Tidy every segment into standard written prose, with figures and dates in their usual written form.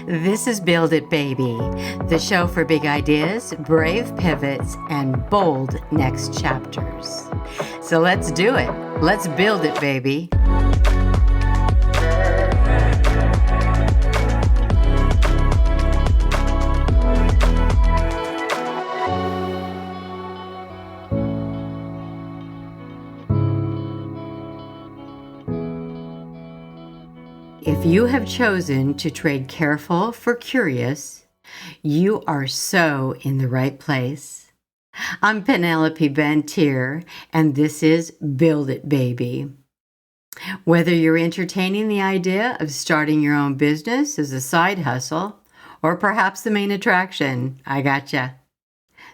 This is Build It Baby, the show for big ideas, brave pivots, and bold next chapters. So let's do it. Let's build it, baby. If you have chosen to trade careful for curious, you are so in the right place. I'm Penelope Bent here, and this is Build It Baby. Whether you're entertaining the idea of starting your own business as a side hustle, or perhaps the main attraction, I gotcha.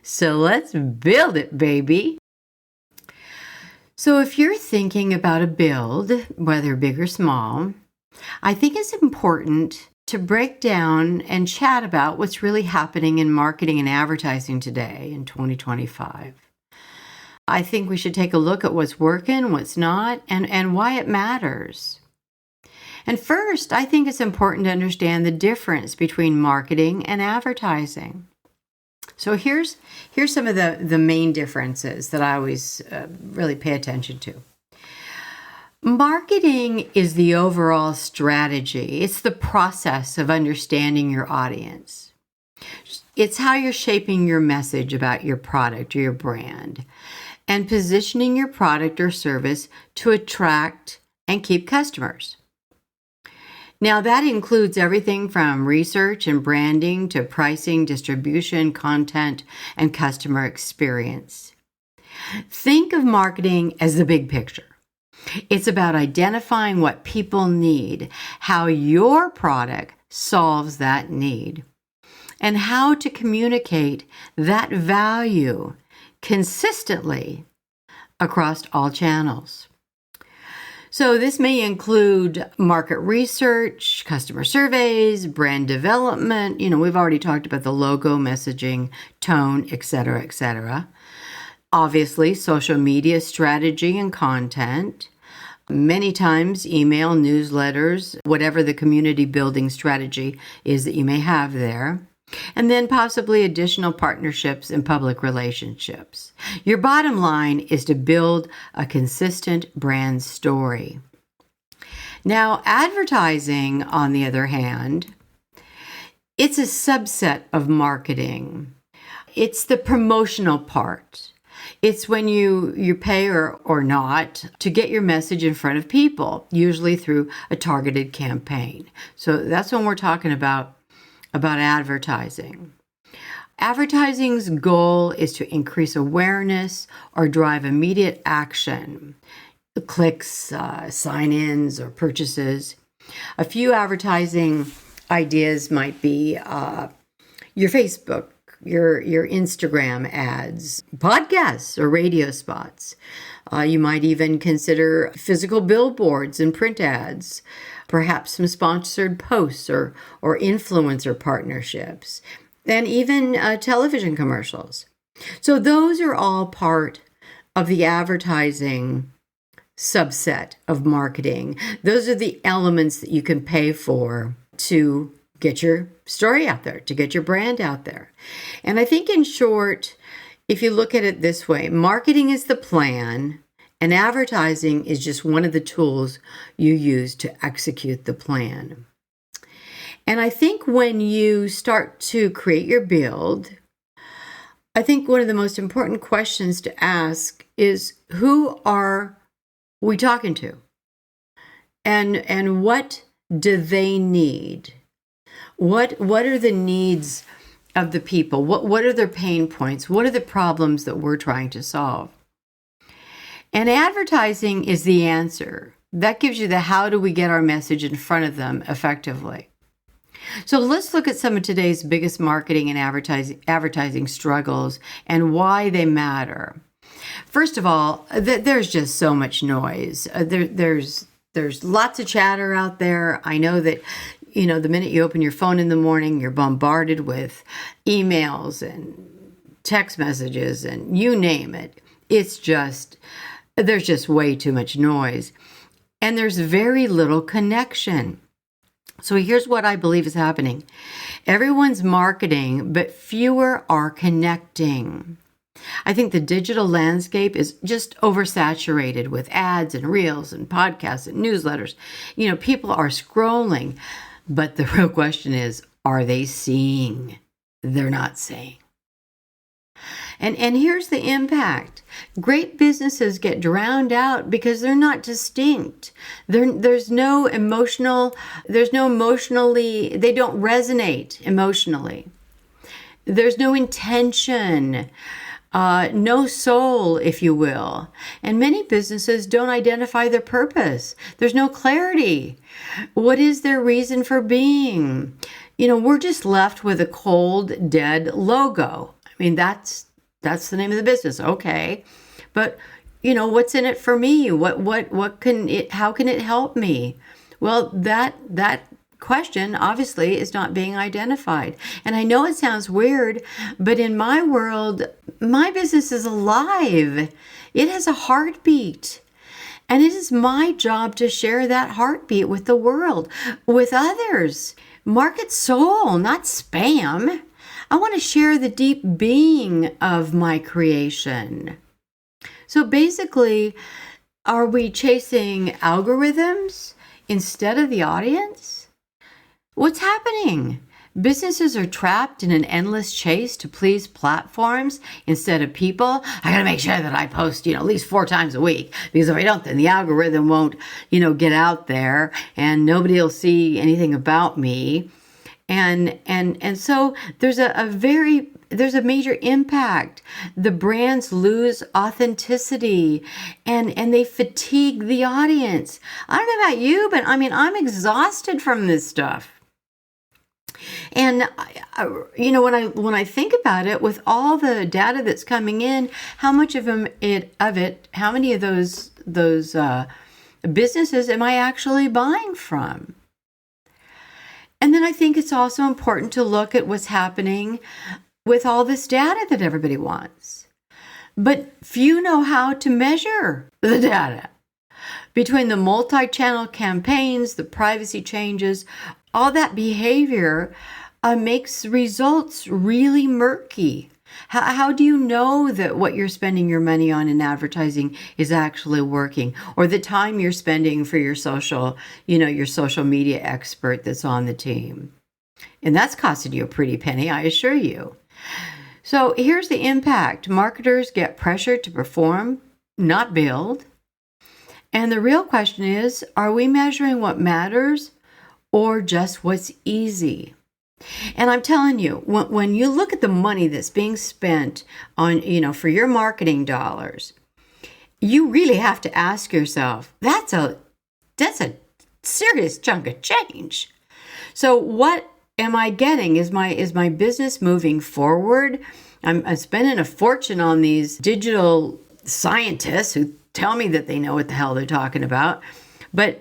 So let's build it, baby. So if you're thinking about a build, whether big or small, I think it's important to break down and chat about what's really happening in marketing and advertising today in 2025. I think we should take a look at what's working, what's not, and why it matters. And first, I think it's important to understand the difference between marketing and advertising. So here's some of the main differences that I always really pay attention to. Marketing is the overall strategy. It's the process of understanding your audience. It's how you're shaping your message about your product or your brand and positioning your product or service to attract and keep customers. Now, that includes everything from research and branding to pricing, distribution, content, and customer experience. Think of marketing as the big picture. It's about identifying what people need, how your product solves that need, and how to communicate that value consistently across all channels. So this may include market research, customer surveys, brand development. We've already talked about the logo, messaging, tone, etc., etc. Obviously, social media strategy and content. Many times, email, newsletters, whatever the community building strategy is that you may have there. And then possibly additional partnerships and public relationships. Your bottom line is to build a consistent brand story. Now, advertising, on the other hand, it's a subset of marketing. It's the promotional part. It's when you pay or not to get your message in front of people, usually through a targeted campaign. So that's when we're talking about advertising. Advertising's goal is to increase awareness or drive immediate action, clicks, sign-ins, or purchases. A few advertising ideas might be your Facebook, your Instagram ads, podcasts, or radio spots. You might even consider physical billboards and print ads, perhaps some sponsored posts or influencer partnerships, and even television commercials. So those are all part of the advertising subset of marketing. Those are the elements that you can pay for to get your story out there, to get your brand out there. And I think in short, if you look at it this way, marketing is the plan and advertising is just one of the tools you use to execute the plan. And I think when you start to create your build, I think one of the most important questions to ask is, who are we talking to? And what do they need? What are the needs of the people? What are their pain points? What are the problems that we're trying to solve? And advertising is the answer. That gives you the how do we get our message in front of them effectively. So let's look at some of today's biggest marketing and advertising struggles and why they matter. First of all, there's just so much noise. There's lots of chatter out there. I know that the minute you open your phone in the morning, you're bombarded with emails and text messages and you name it. There's just way too much noise. And there's very little connection. So here's what I believe is happening. Everyone's marketing, but fewer are connecting. I think the digital landscape is just oversaturated with ads and reels and podcasts and newsletters. People are scrolling, but the real question is, are they seeing? They're not saying. And here's the impact. Great businesses get drowned out because they're not distinct. There's no emotionally, they don't resonate emotionally. There's no intention, no soul, if you will. And many businesses don't identify their purpose. There's no clarity. What is their reason for being? We're just left with a cold, dead logo. I mean, that's the name of the business. Okay. But, what's in it for me? How can it help me? Well, that question obviously is not being identified. And I know it sounds weird, but in my world, my business is alive. It has a heartbeat. And it is my job to share that heartbeat with the world, with others. Market soul, not spam. I want to share the deep being of my creation. So basically, are we chasing algorithms instead of the audience? What's happening? Businesses are trapped in an endless chase to please platforms instead of people. I got to make sure that I post, at least 4 times a week, because if I don't, then the algorithm won't, get out there and nobody will see anything about me. And so there's a major impact. The brands lose authenticity and they fatigue the audience. I don't know about you, but I'm exhausted from this stuff. And when I think about it, with all the data that's coming in, how much how many of those businesses am I actually buying from? And then I think it's also important to look at what's happening with all this data that everybody wants. But few know how to measure the data. Between the multi-channel campaigns, the privacy changes, all that behavior makes results really murky. How do you know that what you're spending your money on in advertising is actually working, or the time you're spending for your social media expert that's on the team? And that's costing you a pretty penny, I assure you. So here's the impact. Marketers get pressured to perform, not build. And the real question is, are we measuring what matters or just what's easy? And I'm telling you, when you look at the money that's being spent on, for your marketing dollars, you really have to ask yourself, that's a serious chunk of change. So what am I getting? Is my business moving forward? I'm spending a fortune on these digital scientists who tell me that they know what the hell they're talking about. But,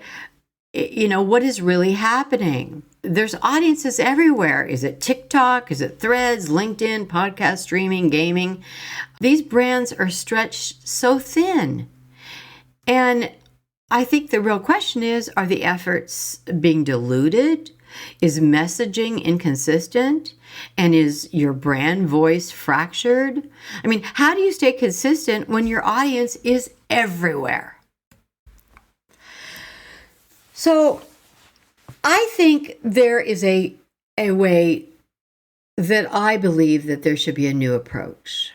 what is really happening? There's audiences everywhere. Is it TikTok? Is it Threads, LinkedIn, podcast, streaming, gaming? These brands are stretched so thin. And I think the real question is, are the efforts being diluted? Is messaging inconsistent? And is your brand voice fractured? I mean, how do you stay consistent when your audience is everywhere? So I think there is a way that I believe that there should be a new approach.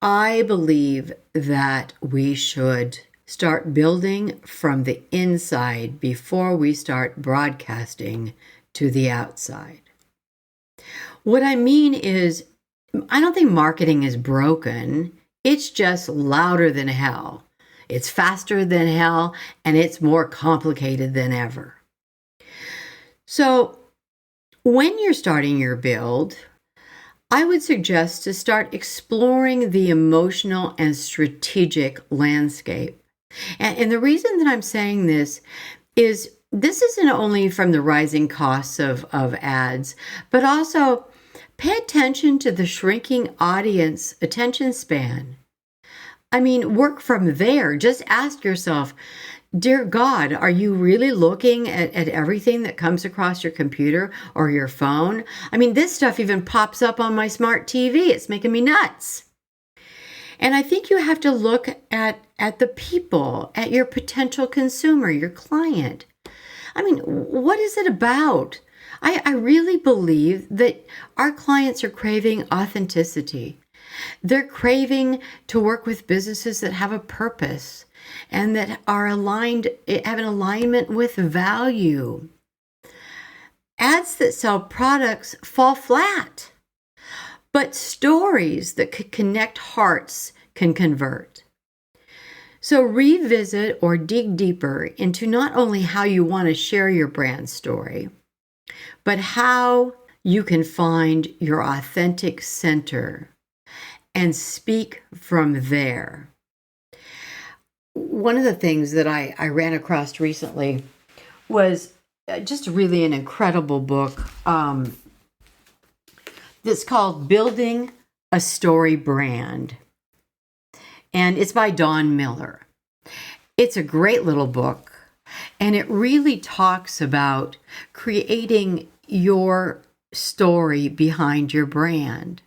I believe that we should start building from the inside before we start broadcasting to the outside. What I mean is, I don't think marketing is broken. It's just louder than hell. It's faster than hell, and it's more complicated than ever. So when you're starting your build, I would suggest to start exploring the emotional and strategic landscape. And the reason that I'm saying this isn't only from the rising costs of ads, but also pay attention to the shrinking audience attention span. I mean, work from there. Just ask yourself, Dear God, are you really looking at everything that comes across your computer or your phone? I mean, this stuff even pops up on my smart TV. It's making me nuts. And I think you have to look at the people, at your potential consumer, your client. I mean, what is it about? I really believe that our clients are craving authenticity. They're craving to work with businesses that have a purpose and that are aligned, have an alignment with value. Ads that sell products fall flat, but stories that could connect hearts can convert. So revisit or dig deeper into not only how you want to share your brand story, but how you can find your authentic center and speak from there. One of the things that I ran across recently was just really an incredible book that's called Building a Story Brand. And it's by Don Miller. It's a great little book, and it really talks about creating your story behind your brand.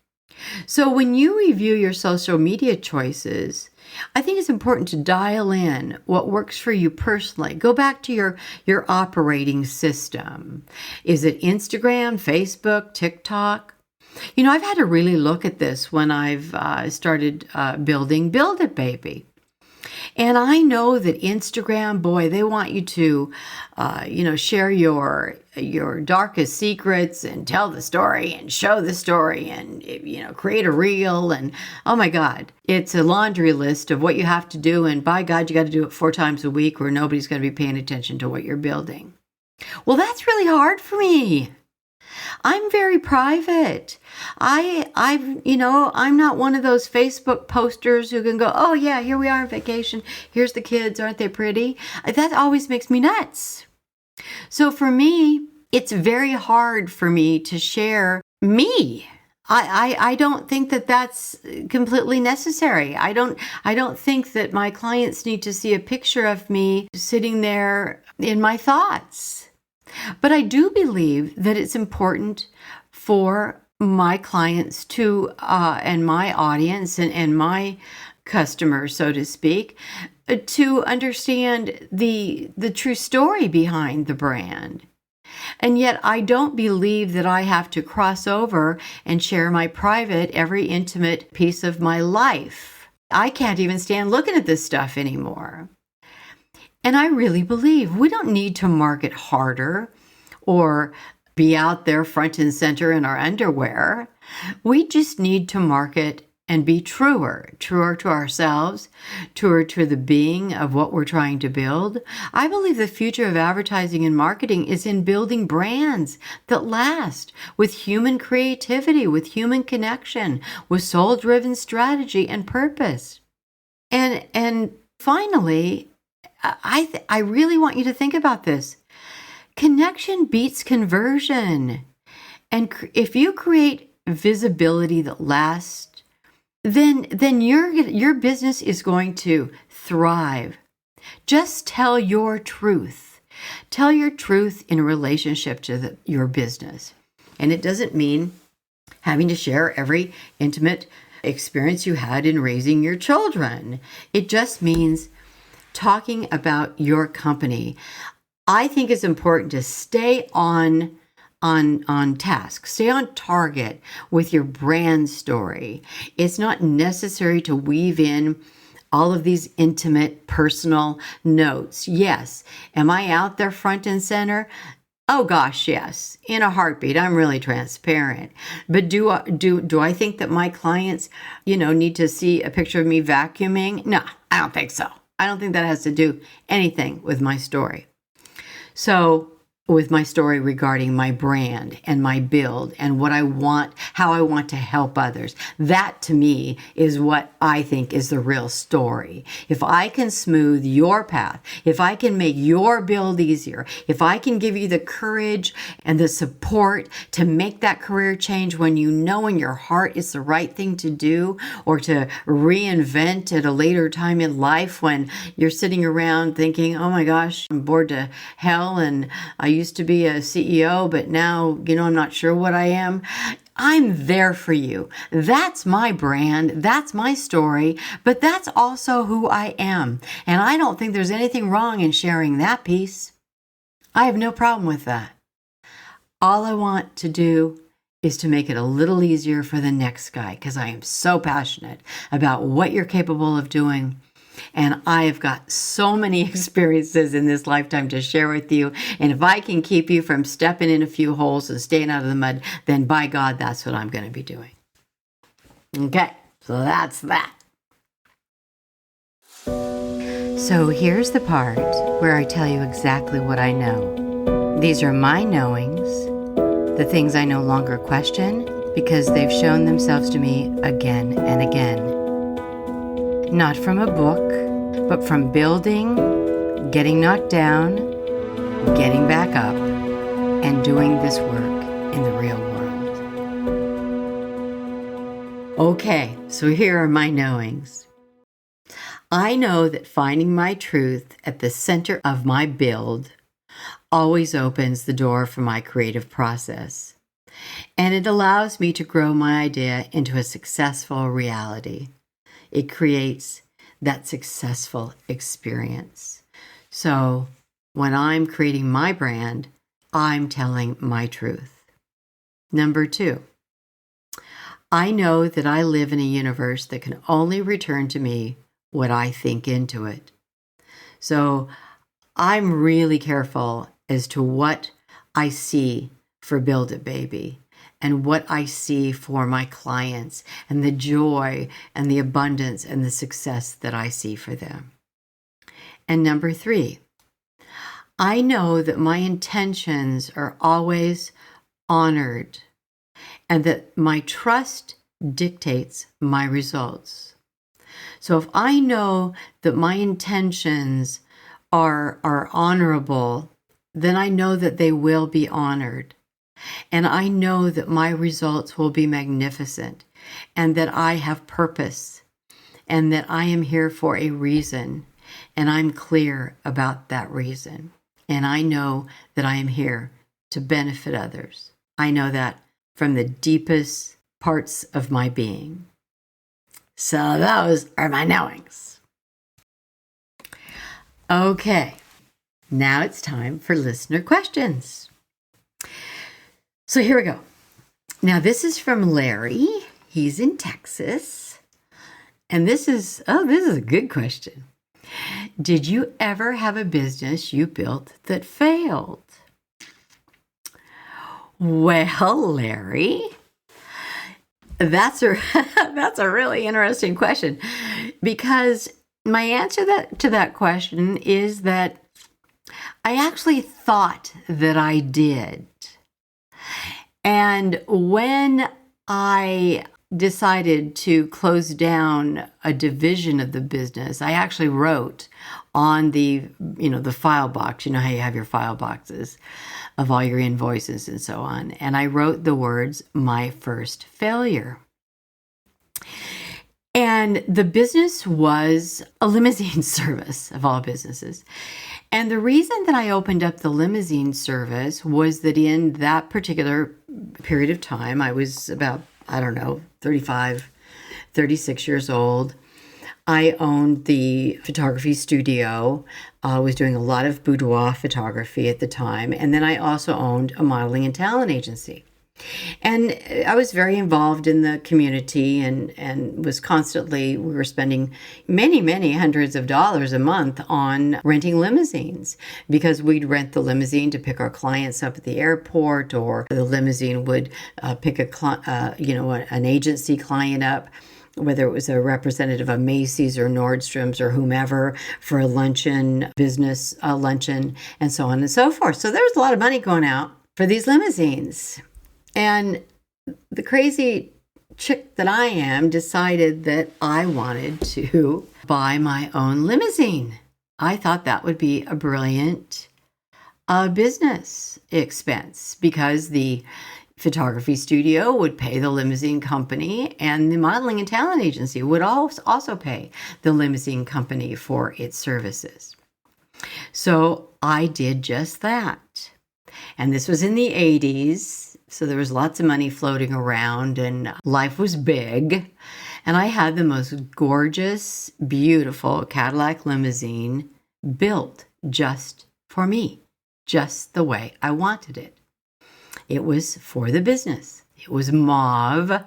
So when you review your social media choices, I think it's important to dial in what works for you personally. Go back to your operating system. Is it Instagram, Facebook, TikTok? You know, I've had to really look at this when I've started building Build It Baby. And I know that Instagram, boy, they want you to, share your darkest secrets and tell the story and show the story and, create a reel. And oh my God, it's a laundry list of what you have to do. And by God, you got to do it 4 times a week or nobody's going to be paying attention to what you're building. Well, that's really hard for me. I'm very private. I'm not one of those Facebook posters who can go, oh yeah, here we are on vacation. Here's the kids. Aren't they pretty? That always makes me nuts. So for me, it's very hard for me to share me. I don't think that that's completely necessary. I don't think that my clients need to see a picture of me sitting there in my thoughts. But I do believe that it's important for my clients to, and my audience and my customers, so to speak, to understand the true story behind the brand. And yet I don't believe that I have to cross over and share my private, every intimate piece of my life. I can't even stand looking at this stuff anymore. And I really believe we don't need to market harder or be out there front and center in our underwear. We just need to market and be truer to ourselves, truer to the being of what we're trying to build. I believe the future of advertising and marketing is in building brands that last with human creativity, with human connection, with soul-driven strategy and purpose. And finally, I really want you to think about this. Connection beats conversion. And if you create visibility that lasts, then your business is going to thrive. Just tell your truth. Tell your truth in relationship to your business. And it doesn't mean having to share every intimate experience you had in raising your children. It just means talking about your company. I think it's important to stay on task, stay on target with your brand story. It's not necessary to weave in all of these intimate personal notes. Yes. Am I out there front and center? Oh gosh, yes. In a heartbeat. I'm really transparent. But do I think that my clients, need to see a picture of me vacuuming? No, I don't think so. I don't think that has to do anything with my story. So with my story regarding my brand and my build and what I want, how I want to help others. That to me is what I think is the real story. If I can smooth your path, if I can make your build easier, if I can give you the courage and the support to make that career change when you know in your heart it's the right thing to do, or to reinvent at a later time in life when you're sitting around thinking, oh my gosh, I'm bored to hell and I used to be a CEO, but now, I'm not sure what I am. I'm there for you. That's my brand. That's my story, but that's also who I am. And I don't think there's anything wrong in sharing that piece. I have no problem with that. All I want to do is to make it a little easier for the next guy, because I am so passionate about what you're capable of doing. And I have got so many experiences in this lifetime to share with you. And if I can keep you from stepping in a few holes and staying out of the mud, then by God, that's what I'm going to be doing. Okay, so that's that. So here's the part where I tell you exactly what I know. These are my knowings, the things I no longer question because they've shown themselves to me again and again. Not from a book, but from building, getting knocked down, getting back up, and doing this work in the real world. Okay, so here are my knowings. I know that finding my truth at the center of my build always opens the door for my creative process, and it allows me to grow my idea into a successful reality. It creates that successful experience. So when I'm creating my brand, I'm telling my truth. Number 2, I know that I live in a universe that can only return to me what I think into it. So I'm really careful as to what I see for Build It Baby, and what I see for my clients, and the joy and the abundance and the success that I see for them. And number 3, I know that my intentions are always honored, and that my trust dictates my results. So if I know that my intentions are honorable, then I know that they will be honored. And I know that my results will be magnificent, and that I have purpose, and that I am here for a reason, and I'm clear about that reason. And I know that I am here to benefit others. I know that from the deepest parts of my being. So those are my knowings. Okay, now it's time for listener questions. So here we go. Now this is from Larry. He's in Texas. And this is a good question. Did you ever have a business you built that failed? Well, Larry, that's a really interesting question, because my answer to that question is that I actually thought that I did. And when I decided to close down a division of the business, I actually wrote on the file box, how you have your file boxes of all your invoices and so on. And I wrote the words, "my first failure." And the business was a limousine service of all businesses. And the reason that I opened up the limousine service was that in that particular period of time, I was about, 35, 36 years old. I owned the photography studio. I was doing a lot of boudoir photography at the time. And then I also owned a modeling and talent agency. And I was very involved in the community and was constantly, we were spending many, many hundreds of dollars a month on renting limousines, because we'd rent the limousine to pick our clients up at the airport, or the limousine would pick an agency client up. whether it was a representative of Macy's or Nordstrom's or whomever, for a luncheon, business luncheon, and so on and so forth. So there was a lot of money going out for these limousines. And the crazy chick that I am decided that I wanted to buy my own limousine. I thought that would be a brilliant business expense, because the photography studio would pay the limousine company, and the modeling and talent agency would also pay the limousine company for its services. So I did just that. And this was in the 80s, so there was lots of money floating around, and life was big. And I had the most gorgeous, beautiful Cadillac limousine built just for me, just the way I wanted it. It was for the business. It was mauve.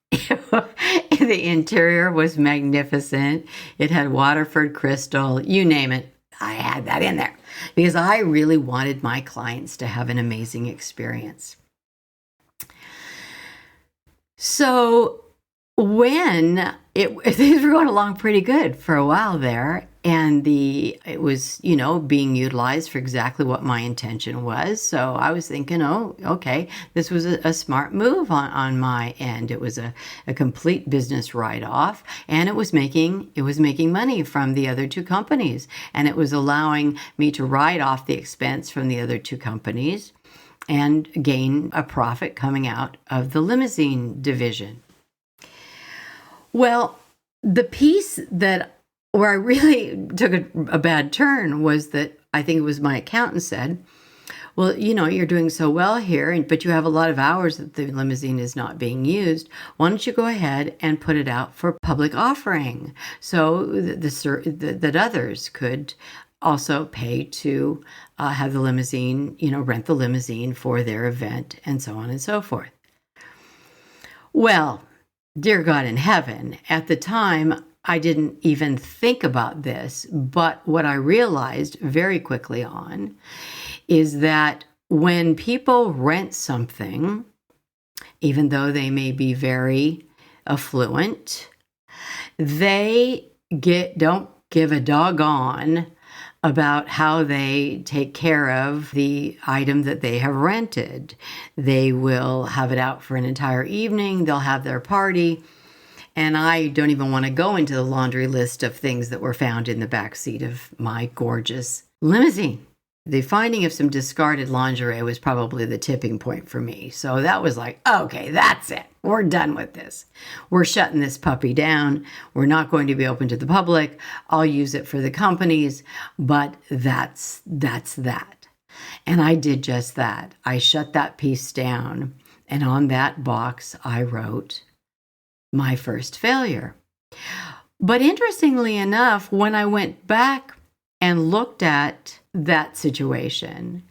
The interior was magnificent. It had Waterford crystal, you name it. I had that in there because I really wanted my clients to have an amazing experience. So when things were going along pretty good for a while there, and it was, being utilized for exactly what my intention was. So I was thinking, oh, okay, this was a smart move on my end. It was a complete business write-off, and it was making money from the other two companies, and it was allowing me to write off the expense from the other two companies and gain a profit coming out of the limousine division. Well, the piece where I really took a bad turn was that I think it was my accountant said, well, you're doing so well here, but you have a lot of hours that the limousine is not being used. Why don't you go ahead and put it out for public offering so that others could also pay to have the limousine, rent the limousine for their event, and so on and so forth. Well, dear God in heaven, at the time, I didn't even think about this, but what I realized very quickly on is that when people rent something, even though they may be very affluent, they don't give a doggone about how they take care of the item that they have rented. They will have it out for an entire evening. They'll have their party. And I don't even want to go into the laundry list of things that were found in the backseat of my gorgeous limousine. The finding of some discarded lingerie was probably the tipping point for me. So that was like, okay, that's it. We're done with this. We're shutting this puppy down. We're not going to be open to the public. I'll use it for the companies, but that's that. And I did just that. I shut that piece down. And on that box, I wrote my first failure. But interestingly enough, when I went back and looked at that situation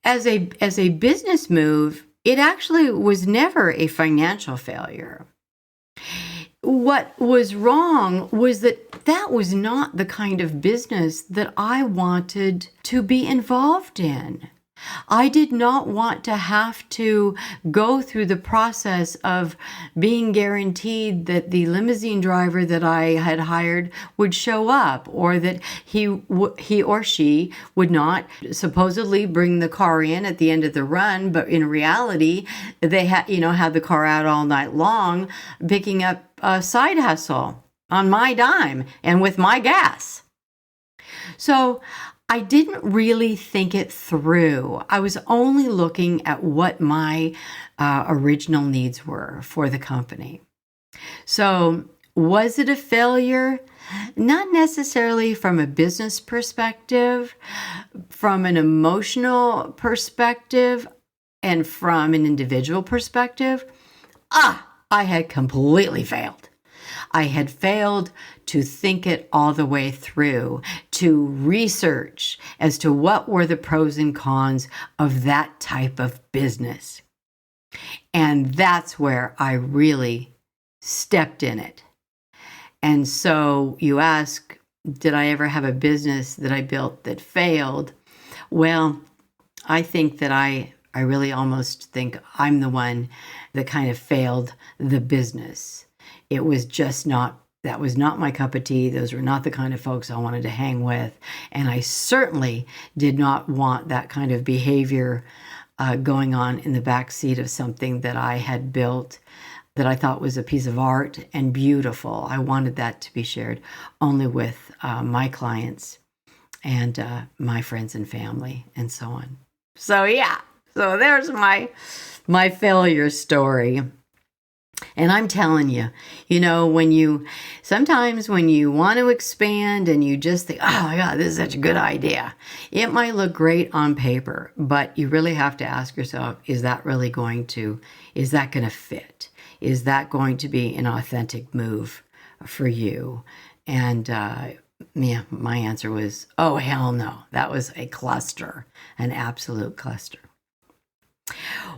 as a business move, it actually was never a financial failure. What was wrong was that was not the kind of business that I wanted to be involved in. I did not want to have to go through the process of being guaranteed that the limousine driver that I had hired would show up, or that he or she would not supposedly bring the car in at the end of the run, but in reality, they had the car out all night long, picking up a side hustle on my dime and with my gas. So I didn't really think it through. I was only looking at what my original needs were for the company. So was it a failure? Not necessarily from a business perspective, from an emotional perspective, and from an individual perspective. I had completely failed. I had failed to think it all the way through, to research as to what were the pros and cons of that type of business. And that's where I really stepped in it. And so you ask, did I ever have a business that I built that failed? Well, I think that I really almost think I'm the one that kind of failed the business. it was just not, that was not my cup of tea. Those were not the kind of folks I wanted to hang with. And I certainly did not want that kind of behavior going on in the backseat of something that I had built that I thought was a piece of art and beautiful. I wanted that to be shared only with my clients and my friends and family and so on. So yeah, so there's my failure story. And I'm telling you, sometimes when you want to expand and you just think, oh my God, this is such a good idea. It might look great on paper, but you really have to ask yourself, is that going to fit? Is that going to be an authentic move for you? And my answer was, oh, hell no. That was a cluster, an absolute cluster.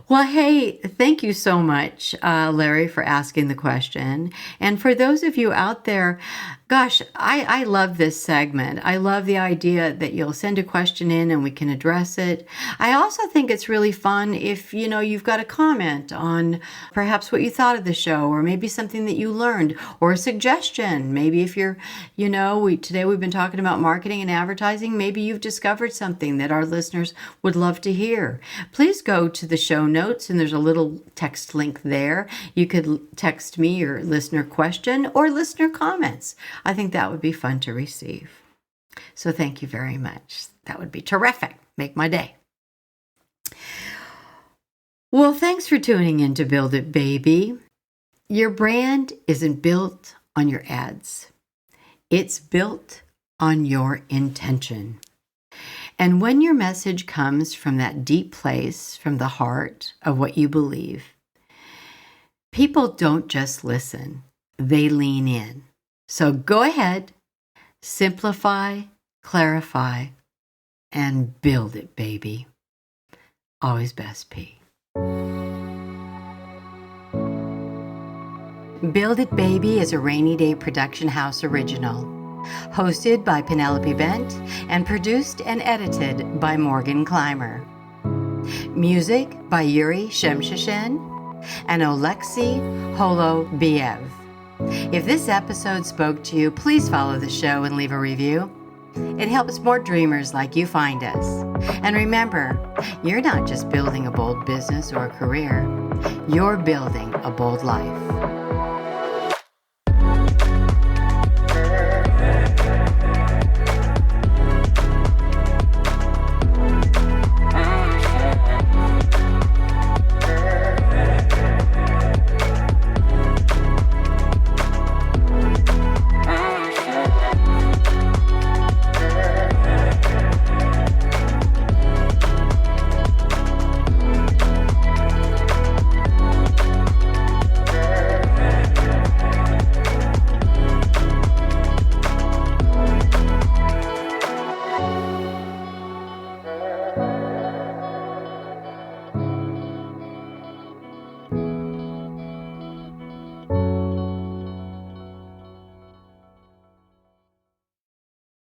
Well, hey, thank you so much, Larry, for asking the question. And for those of you out there, gosh, I love this segment. I love the idea that you'll send a question in and we can address it. I also think it's really fun if, you've got a comment on perhaps what you thought of the show, or maybe something that you learned, or a suggestion. Maybe if you're, today we've been talking about marketing and advertising. Maybe you've discovered something that our listeners would love to hear. Please go to the show notes and there's a little text link there. You could text me your listener question or listener comments. I think that would be fun to receive. So thank you very much. That would be terrific. Make my day. Well, thanks for tuning in to Build It, Baby. Your brand isn't built on your ads. It's built on your intention. And when your message comes from that deep place, from the heart of what you believe, people don't just listen, they lean in. So go ahead, simplify, clarify, and build it, baby. Always best, P. Build It, Baby is a Rainy Day Production House original, hosted by Penelope Bent and produced and edited by Morgan Clymer. Music by Yuri Shemshashin and Oleksiy Holobiev. If this episode spoke to you, please follow the show and leave a review. It helps more dreamers like you find us. And remember, you're not just building a bold business or a career, you're building a bold life.